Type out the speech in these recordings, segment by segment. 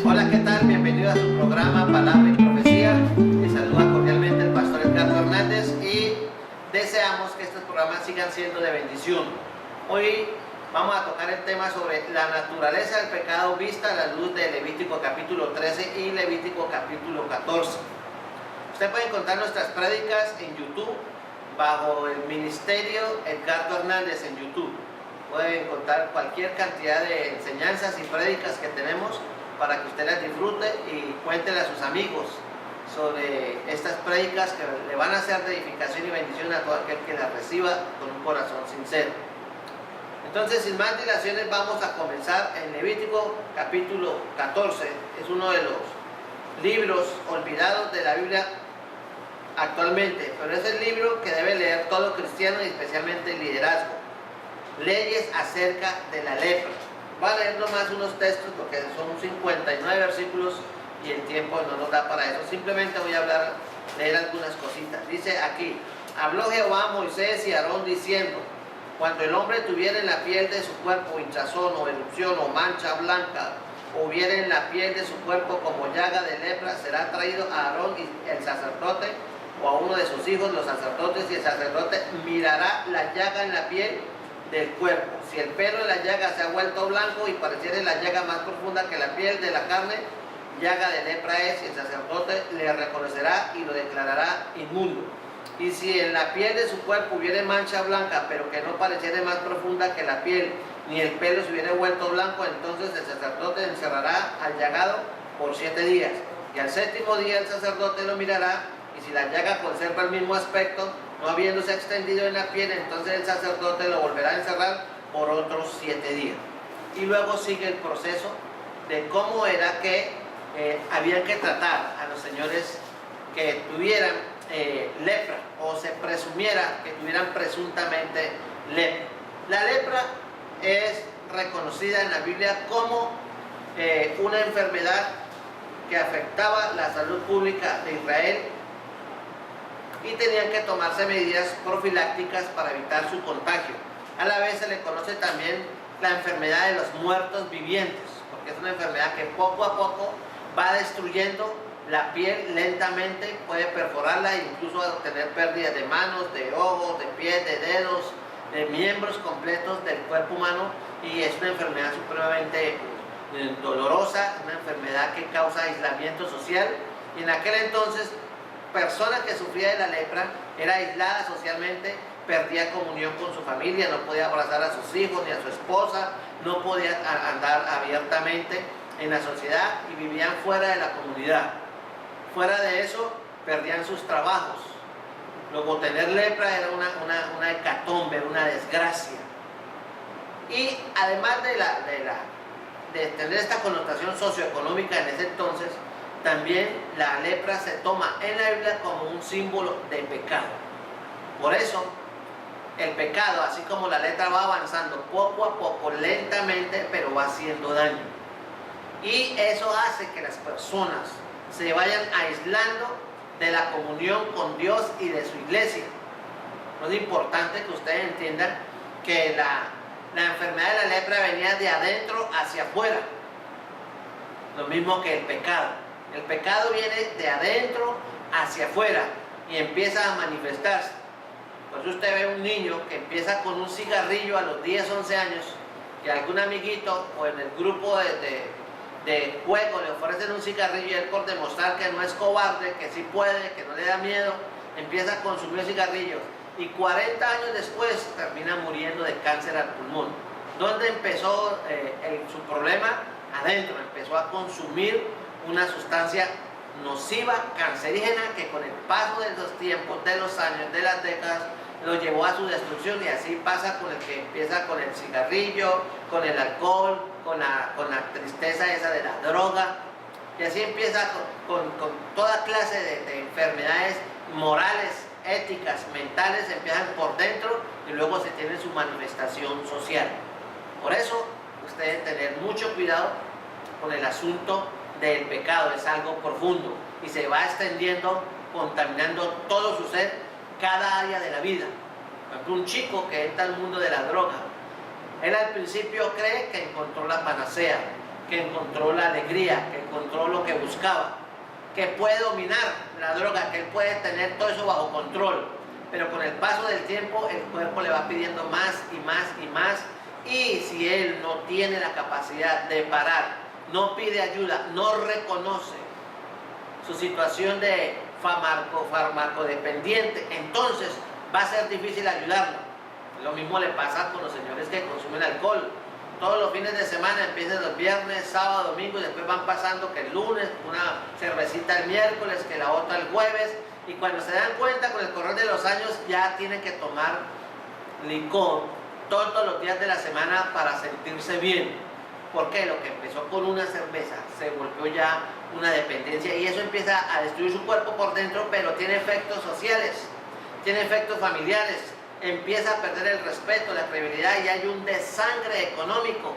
Hola, ¿qué tal? Bienvenido a su programa Palabra y Profecía. Les saluda cordialmente el pastor Edgardo Hernández y deseamos que estos programas sigan siendo de bendición. Hoy vamos a tocar el tema sobre la naturaleza del pecado vista a la luz de Levítico capítulo 13 y Levítico capítulo 14. Usted puede encontrar nuestras prédicas en YouTube bajo el ministerio Edgardo Hernández en YouTube. Puede encontrar cualquier cantidad de enseñanzas y prédicas que tenemos para que usted las disfrute y cuéntele a sus amigos sobre estas prédicas que le van a hacer de edificación y bendición a todo aquel que las reciba con un corazón sincero. Entonces, sin más dilaciones, vamos a comenzar en Levítico capítulo 14. Es uno de los libros olvidados de la Biblia actualmente, pero es el libro que debe leer todo cristiano y especialmente el liderazgo. Leyes acerca de la lepra. Voy a leer nomás unos textos porque son 59 versículos y el tiempo no nos da para eso. Simplemente voy a leer algunas cositas. Dice aquí: habló Jehová a Moisés y a Aarón diciendo: cuando el hombre tuviera en la piel de su cuerpo hinchazón o erupción o mancha blanca, o hubiera en la piel de su cuerpo como llaga de lepra, será traído a Aarón y el sacerdote, o a uno de sus hijos, los sacerdotes, y el sacerdote mirará la llaga en la piel del cuerpo. Si el pelo de la llaga se ha vuelto blanco y pareciera la llaga más profunda que la piel de la carne, llaga de lepra es, y el sacerdote le reconocerá y lo declarará inmundo. Y si en la piel de su cuerpo hubiere mancha blanca, pero que no pareciera más profunda que la piel, ni el pelo se hubiera vuelto blanco, entonces el sacerdote encerrará al llagado por 7 días. Y al 7º día el sacerdote lo mirará, y si la llaga conserva el mismo aspecto, no habiéndose extendido en la piel, entonces el sacerdote lo volverá a encerrar por otros 7 días. Y luego sigue el proceso de cómo era que habían que tratar a los señores que tuvieran lepra, o se presumiera que tuvieran presuntamente lepra. La lepra es reconocida en la Biblia como una enfermedad que afectaba la salud pública de Israel, y tenían que tomarse medidas profilácticas para evitar su contagio. A la vez se le conoce también la enfermedad de los muertos vivientes, porque es una enfermedad que poco a poco va destruyendo la piel lentamente, puede perforarla e incluso tener pérdidas de manos, de ojos, de pies, de dedos, de miembros completos del cuerpo humano, y es una enfermedad supremamente dolorosa, una enfermedad que causa aislamiento social. Y en aquel entonces, persona que sufría de la lepra era aislada socialmente, perdía comunión con su familia, no podía abrazar a sus hijos ni a su esposa, no podía andar abiertamente en la sociedad y vivían fuera de la comunidad. Fuera de eso, perdían sus trabajos. Luego, tener lepra era una hecatombe, una desgracia. Y además de tener esta connotación socioeconómica en ese entonces, también la lepra se toma en la Biblia como un símbolo de pecado. Por eso, el pecado, así como la letra va avanzando poco a poco, lentamente, pero va haciendo daño. Y eso hace que las personas se vayan aislando de la comunión con Dios y de su iglesia. Es importante que ustedes entiendan que la enfermedad de la lepra venía de adentro hacia afuera. Lo mismo que el pecado. El pecado viene de adentro hacia afuera y empieza a manifestarse. Por eso usted ve un niño que empieza con un cigarrillo a los 10, 11 años, y algún amiguito o en el grupo de juego le ofrecen un cigarrillo, y él, por demostrar que no es cobarde, que sí puede, que no le da miedo, empieza a consumir cigarrillos. Y 40 años después termina muriendo de cáncer al pulmón. ¿Dónde empezó su problema? Adentro. Empezó a consumir una sustancia nociva, cancerígena, que con el paso de los tiempos, de los años, de las décadas, lo llevó a su destrucción. Y así pasa con el que empieza con el cigarrillo, con el alcohol, con la tristeza esa de la droga, y así empieza con toda clase de enfermedades morales, éticas, mentales, empiezan por dentro y luego se tiene su manifestación social. Por eso ustedes tener mucho cuidado con el asunto del pecado, es algo profundo y se va extendiendo, contaminando todo su ser, cada área de la vida. Por ejemplo, un chico que entra al mundo de la droga, él al principio cree que encontró la panacea, que encontró la alegría, que encontró lo que buscaba, que puede dominar la droga, que él puede tener todo eso bajo control. Pero con el paso del tiempo el cuerpo le va pidiendo más y más y más, y si él no tiene la capacidad de parar, no pide ayuda, no reconoce su situación de farmacodependiente, entonces va a ser difícil ayudarlo. Lo mismo le pasa con los señores que consumen alcohol. Todos los fines de semana empiezan los viernes, sábado, domingo, y después van pasando que el lunes, una cervecita el miércoles, que la otra el jueves, y cuando se dan cuenta con el correr de los años ya tienen que tomar licor todos los días de la semana para sentirse bien. Porque lo que empezó con una cerveza se volvió ya una dependencia, y eso empieza a destruir su cuerpo por dentro, pero tiene efectos sociales, tiene efectos familiares, empieza a perder el respeto, la credibilidad, y hay un desangre económico,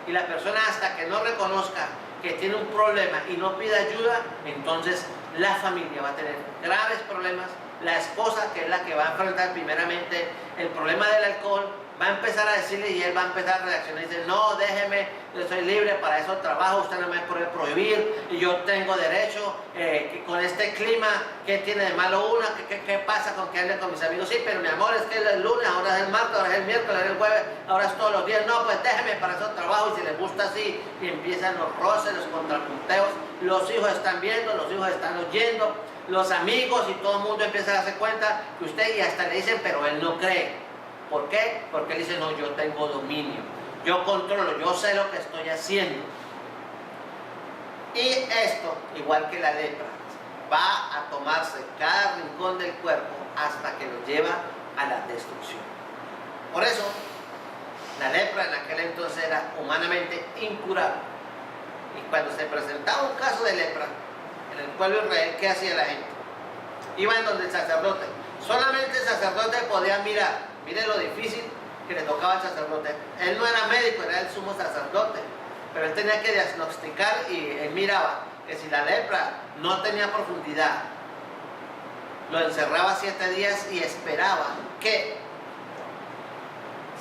y la persona, hasta que no reconozca que tiene un problema y no pida ayuda, entonces la familia va a tener graves problemas. La esposa, que es la que va a enfrentar primeramente el problema del alcohol, va a empezar a decirle, y él va a empezar a reaccionar y dice: no, déjeme, yo soy libre, para eso trabajo, usted no me puede prohibir, y yo tengo derecho, que con este clima, ¿qué tiene de malo una? ¿Qué pasa con que ande con mis amigos? Sí, pero mi amor, es que es el lunes, ahora es el martes, ahora es el miércoles, ahora es el jueves, ahora es todos los días. No, pues déjeme, para eso trabajo, y si les gusta así, y empiezan los roces, los contrapunteos, los hijos están viendo, los hijos están oyendo, los amigos, y todo el mundo empieza a darse cuenta que usted, y hasta le dicen, pero él no cree. ¿Por qué? Porque él dice: no, yo tengo dominio, yo controlo, yo sé lo que estoy haciendo. Y esto, igual que la lepra, va a tomarse cada rincón del cuerpo hasta que lo lleva a la destrucción. Por eso, la lepra en aquel entonces era humanamente incurable. Y cuando se presentaba un caso de lepra en el pueblo de Israel, ¿qué hacía la gente? Iban donde el sacerdote. Solamente el sacerdote podía mirar. Mire lo difícil que le tocaba al sacerdote. Él no era médico, era el sumo sacerdote, pero él tenía que diagnosticar, y él miraba que si la lepra no tenía profundidad, lo encerraba 7 días y esperaba que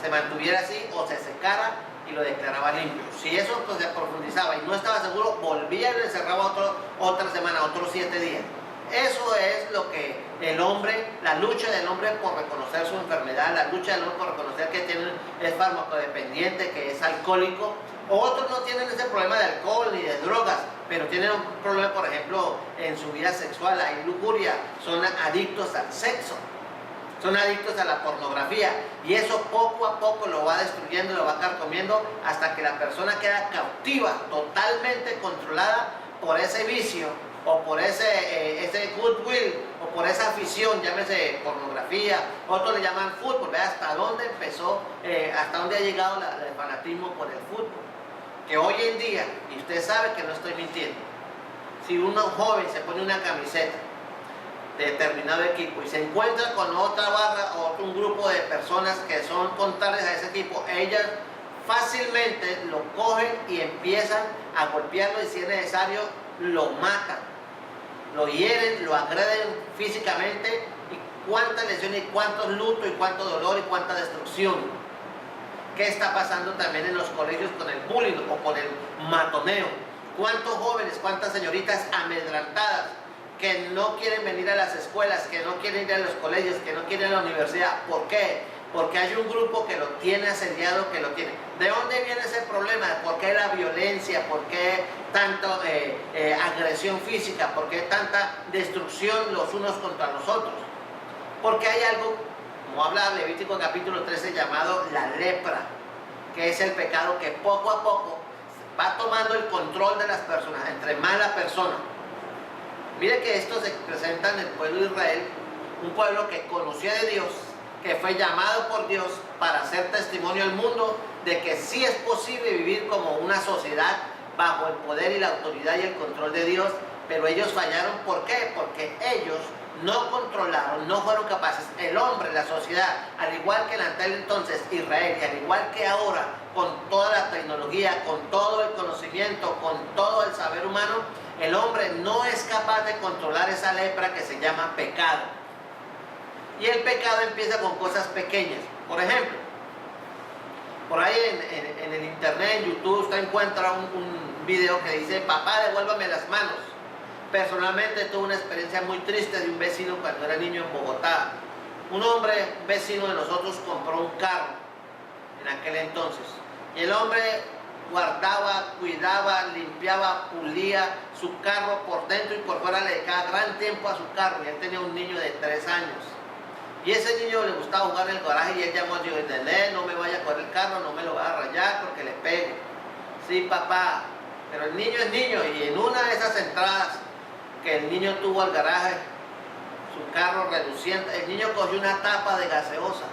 se mantuviera así o se secara, y lo declaraba limpio. Si eso pues, se profundizaba y no estaba seguro, volvía y lo encerraba otra semana, otros 7 días. Eso es lo que el hombre, la lucha del hombre por reconocer su enfermedad, la lucha del hombre por reconocer que es farmacodependiente, que es alcohólico. Otros no tienen ese problema de alcohol ni de drogas, pero tienen un problema, por ejemplo, en su vida sexual, hay lujuria, son adictos al sexo, son adictos a la pornografía, y eso poco a poco lo va destruyendo, lo va carcomiendo, hasta que la persona queda cautiva, totalmente controlada por ese vicio, o por ese goodwill, o por esa afición, llámese pornografía. Otros le llaman fútbol. Vea hasta dónde empezó, hasta dónde ha llegado el fanatismo por el fútbol, que hoy en día, y usted sabe que no estoy mintiendo, si un joven se pone una camiseta de determinado equipo y se encuentra con otra barra o un grupo de personas que son contrarias a ese equipo, ellas fácilmente lo cogen y empiezan a golpearlo, y si es necesario lo matan, lo hieren, lo agreden físicamente, y cuántas lesiones, y cuántos lutos, y cuánto dolor, y cuánta destrucción. ¿Qué está pasando también en los colegios con el bullying o con el matoneo? ¿Cuántos jóvenes, cuántas señoritas amedrantadas que no quieren venir a las escuelas, que no quieren ir a los colegios, que no quieren ir a la universidad? ¿Por qué? Porque hay un grupo que lo tiene asediado, que lo tiene. ¿De dónde viene ese problema? ¿Por qué la violencia? ¿Por qué tanta agresión física? ¿Por qué tanta destrucción los unos contra los otros? Porque hay algo, como habla Levítico capítulo 13, llamado la lepra, que es el pecado que poco a poco va tomando el control de las personas, entre más la persona. Mire que esto se presenta en el pueblo de Israel, un pueblo que conocía de Dios, que fue llamado por Dios para hacer testimonio al mundo de que sí es posible vivir como una sociedad bajo el poder y la autoridad y el control de Dios, pero ellos fallaron. ¿Por qué? Porque ellos no controlaron, no fueron capaces. El hombre, la sociedad, al igual que en aquel entonces Israel, y al igual que ahora, con toda la tecnología, con todo el conocimiento, con todo el saber humano, el hombre no es capaz de controlar esa lepra que se llama pecado. Y el pecado empieza con cosas pequeñas. Por ejemplo, Por ahí en el internet, en YouTube, usted encuentra un video que dice: papá, devuélvame las manos. Personalmente tuve una experiencia muy triste de un vecino cuando era niño en Bogotá. Un hombre, un vecino de nosotros, compró un carro en aquel entonces. Y el hombre guardaba, cuidaba, limpiaba, pulía su carro por dentro y por fuera, le dedicaba gran tiempo a su carro. Y él tenía un niño de 3 años. Y ese niño le gustaba jugar en el garaje y él llamó a Dios: Nené, no me vaya a coger el carro, no me lo vaya a rayar porque le pego. Sí, papá, pero el niño es niño. Y en una de esas entradas que el niño tuvo al garaje, su carro reluciente, el niño cogió una tapa de gaseosa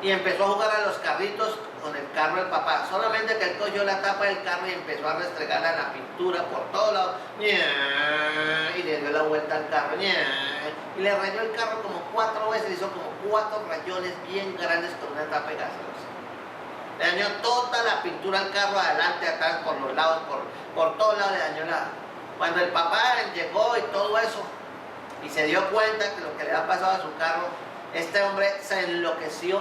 y empezó a jugar a los carritos con el carro del papá. Solamente que él cogió la tapa del carro y empezó a restregarla en la pintura por todos lados, y le dio la vuelta al carro, y le rayó el carro como 4 veces, hizo como 4 rayones bien grandes con una tapa de gaseosa. Le dañó toda la pintura al carro, adelante, atrás, por los lados, por todos lados le dañó la... Cuando el papá llegó y todo eso, y se dio cuenta que lo que le había pasado a su carro, este hombre se enloqueció,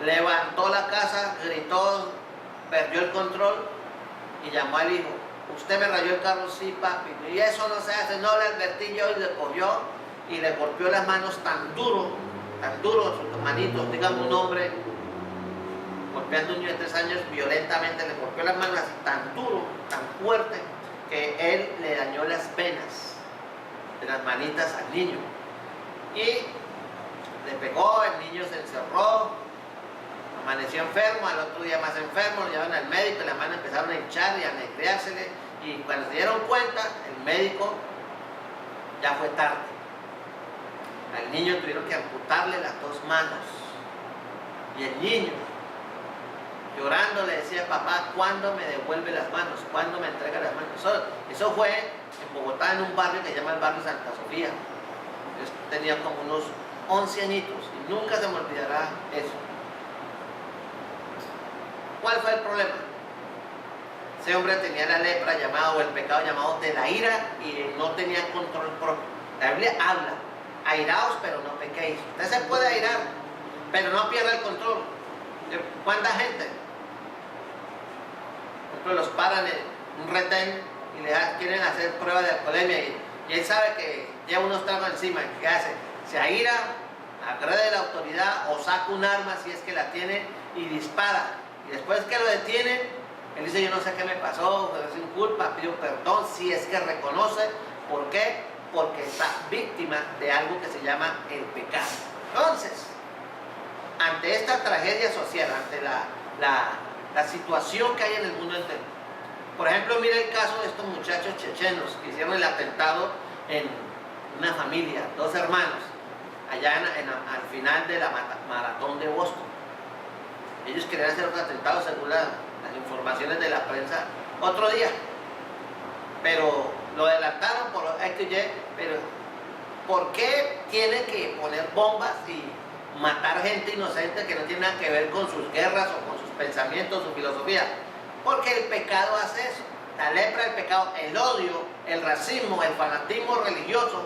levantó la casa, gritó, perdió el control y llamó al hijo: ¿usted me rayó el carro? Sí, papi. Y eso no se hace. No, le advertí yo. Y le cogió y le golpeó las manos tan duro, sus manitos. Digamos, un hombre golpeando a un niño de 3 años violentamente, le golpeó las manos así tan duro, tan fuerte, que él le dañó las venas de las manitas al niño. Y le pegó, el niño se encerró, amaneció enfermo, al otro día más enfermo, lo llevaron al médico y las manos empezaron a hinchar y a negreársele. Y cuando se dieron cuenta, el médico, ya fue tarde. Al niño tuvieron que amputarle las 2 manos. Y el niño, llorando, le decía: papá, ¿cuándo me devuelve las manos? ¿Cuándo me entrega las manos? Eso fue en Bogotá, en un barrio que se llama el barrio Santa Sofía. Yo tenía como unos 11 añitos y nunca se me olvidará eso. ¿Cuál fue el problema? Ese hombre tenía la lepra llamada, o el pecado llamado de la ira, y no tenía control propio. La Biblia habla: airaos pero no pequéis. Usted se puede airar, pero no pierda el control. ¿Cuánta gente? Por ejemplo, los paran en un retén y le quieren hacer prueba de alcoholemia, y él sabe que lleva unos tragos encima. ¿Qué hace? Se aira, agrede a la autoridad o saca un arma si es que la tiene y dispara. Y después que lo detienen, él dice: yo no sé qué me pasó, pero sin culpa, pidió perdón, si es que reconoce. ¿Por qué? Porque está víctima de algo que se llama el pecado. Entonces, ante esta tragedia social, ante la situación que hay en el mundo entero, por ejemplo, mira el caso de estos muchachos chechenos que hicieron el atentado en una familia, 2 hermanos, allá al final de la maratón de Boston. Ellos querían hacer otro atentado según las informaciones de la prensa otro día, pero lo adelantaron por XY. Pero ¿por qué tienen que poner bombas y matar gente inocente que no tiene nada que ver con sus guerras o con sus pensamientos, su filosofía? Porque el pecado hace eso. La lepra del pecado, el odio, el racismo, el fanatismo religioso,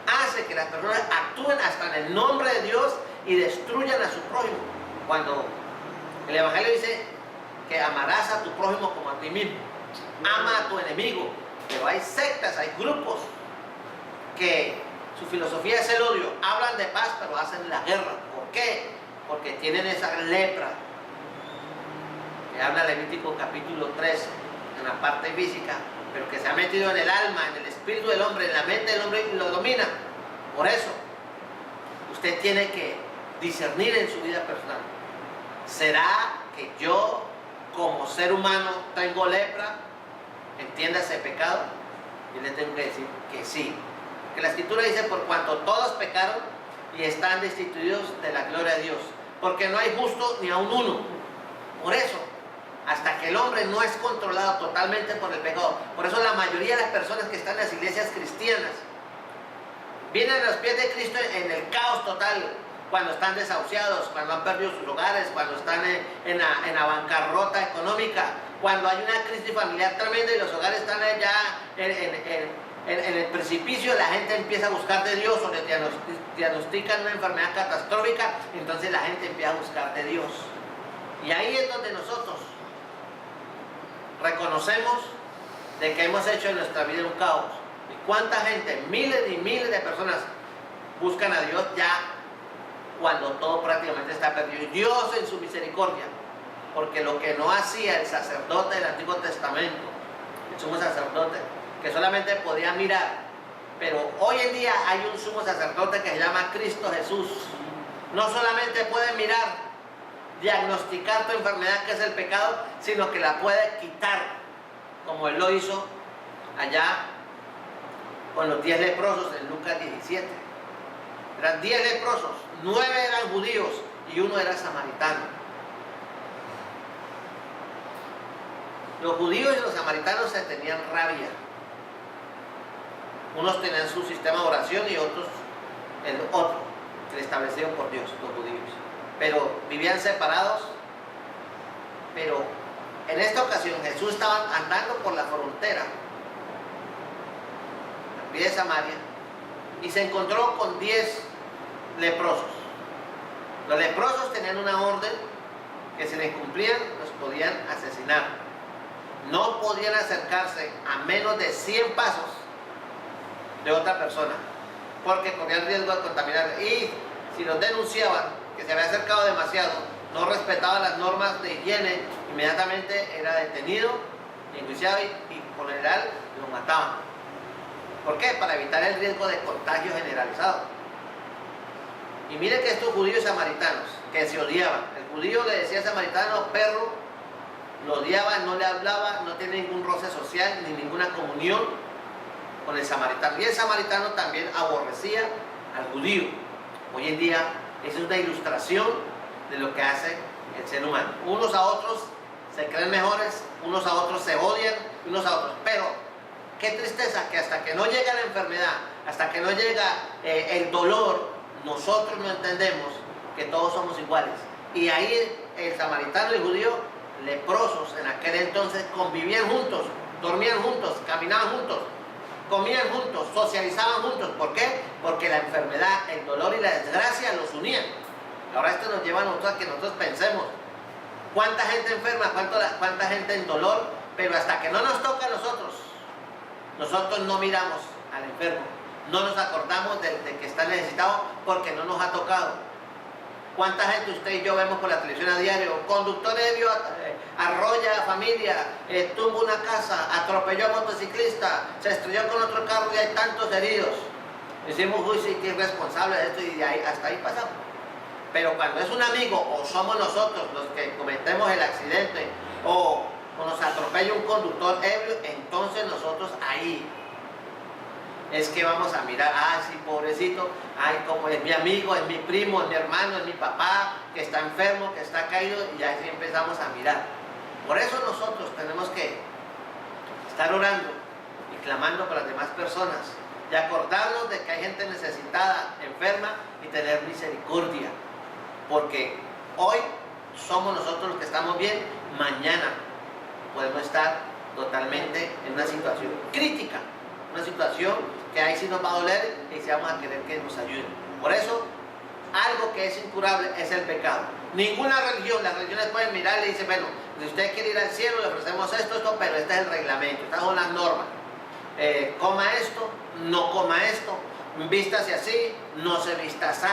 hace que las personas actúen hasta en el nombre de Dios y destruyan a su prójimo. Cuando el Evangelio dice que amarás a tu prójimo como a ti mismo, ama a tu enemigo. Pero hay sectas, hay grupos que su filosofía es el odio, hablan de paz pero hacen la guerra. ¿Por qué? Porque tienen esa lepra que habla Levítico capítulo 3 en la parte física, pero que se ha metido en el alma, en el espíritu del hombre, en la mente del hombre, y lo domina. Por eso usted tiene que discernir en su vida personal: ¿será que yo como ser humano tengo lepra? ¿Entiéndase pecado? Yo le tengo que decir que sí, que la escritura dice: por cuanto todos pecaron y están destituidos de la gloria de Dios, porque no hay justo ni aun uno. Por eso, hasta que el hombre no es controlado totalmente por el pecado, por eso la mayoría de las personas que están en las iglesias cristianas vienen a los pies de Cristo en el caos total, cuando están desahuciados, cuando han perdido sus hogares, cuando están en la bancarrota económica, cuando hay una crisis familiar tremenda y los hogares están ya en el precipicio. La gente empieza a buscar de Dios, o le diagnostican una enfermedad catastrófica, entonces la gente empieza a buscar de Dios. Y ahí es donde nosotros reconocemos de que hemos hecho en nuestra vida un caos. Y cuánta gente, miles y miles de personas buscan a Dios ya cuando todo prácticamente está perdido. Y Dios en su misericordia, porque lo que no hacía el sacerdote del Antiguo Testamento, el sumo sacerdote, que solamente podía mirar, pero hoy en día hay un sumo sacerdote que se llama Cristo Jesús. No solamente puede mirar, diagnosticar tu enfermedad, que es el pecado, sino que la puede quitar, como Él lo hizo allá con los 10 leprosos en Lucas 17. Eran 10 leprosos, 9 eran judíos y 1 era samaritano. Los judíos y los samaritanos se tenían rabia. Unos tenían su sistema de oración y otros el otro, el establecido por Dios, los judíos. Pero vivían separados. Pero en esta ocasión Jesús estaba andando por la frontera de Samaria y se encontró con 10 leprosos. Los leprosos tenían una orden que si la incumplían los podían asesinar. No podían acercarse a menos de 100 pasos de otra persona, porque corrían riesgo de contaminar. Y si los denunciaban que se había acercado demasiado, no respetaba las normas de higiene, inmediatamente era detenido, enjuiciado y por lo general lo mataban. ¿Por qué? Para evitar el riesgo de contagio generalizado. Y miren que estos judíos y samaritanos que se odiaban, el judío le decía al samaritano perro, lo odiaba, no le hablaba, no tiene ningún roce social ni ninguna comunión con el samaritano. Y el samaritano también aborrecía al judío. Hoy en día es una ilustración de lo que hace el ser humano. Unos a otros se creen mejores, unos a otros se odian, unos a otros. Pero qué tristeza que hasta que no llega la enfermedad, hasta que no llega el dolor, nosotros no entendemos que todos somos iguales. Y ahí el samaritano y el judío, leprosos en aquel entonces, convivían juntos, dormían juntos, caminaban juntos, comían juntos, socializaban juntos. ¿Por qué? Porque la enfermedad, el dolor y la desgracia los unían. Ahora esto nos lleva a nosotros a que nosotros pensemos cuánta gente enferma, cuánta gente en dolor, pero hasta que no nos toca a nosotros, nosotros no miramos al enfermo, no nos acordamos de que está necesitado porque no nos ha tocado. ¿Cuánta gente usted y yo vemos por la televisión a diario? Conductor ebrio arrolla a familia, tumba una casa, atropelló a motociclista, se estrelló con otro carro y hay tantos heridos. Decimos, uy, sí, que es responsable de esto, y de ahí, hasta ahí pasamos. Pero cuando es un amigo o somos nosotros los que cometemos el accidente o nos atropella un conductor ebrio, entonces nosotros ahí es que vamos a mirar, sí, pobrecito, como es mi amigo, es mi primo, es mi hermano, es mi papá, que está enfermo, que está caído, y así empezamos a mirar. Por eso nosotros tenemos que estar orando y clamando por las demás personas y acordarnos de que hay gente necesitada, enferma, y tener misericordia, porque hoy somos nosotros los que estamos bien, mañana podemos estar totalmente en una situación crítica, una situación que ahí sí nos va a doler y sí vamos a querer que nos ayuden. Por eso, algo que es incurable es el pecado. Ninguna religión, las religiones pueden mirar y le dicen, bueno, si usted quiere ir al cielo, le ofrecemos esto, pero este es el reglamento, estas son las normas. Coma esto, no coma esto, vístase así, no se vista así,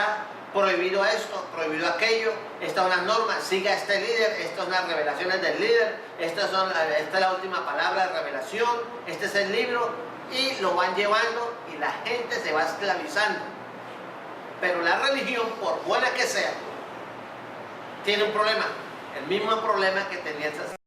prohibido esto, prohibido aquello, estas son las normas, siga este líder, estas son las revelaciones del líder, esta es la última palabra de revelación, este es el libro. Y lo van llevando y la gente se va esclavizando. Pero la religión, por buena que sea, tiene un problema, el mismo problema que tenía el sacerdote.